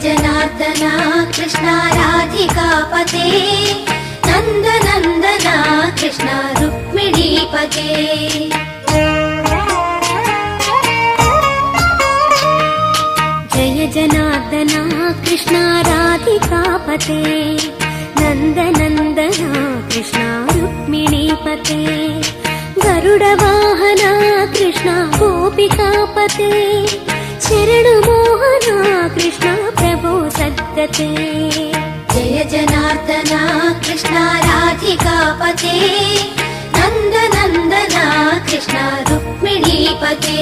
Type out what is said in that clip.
जनार्दना कृष्ण राधिकापते नन्दनन्दना कृष्ण रुक्मिणीपते जय जनार्दना कृष्ण राधिकापते नन्दनन्दना कृष्ण रुक्मिणीपते गरुडवाहना कृष्ण गोपिकापते शरणमोहना कृष्ण प्रभो सद्गते जय जनार्दना कृष्ण राधिकापते नन्दनन्दना कृष्ण रुक्मिणीपते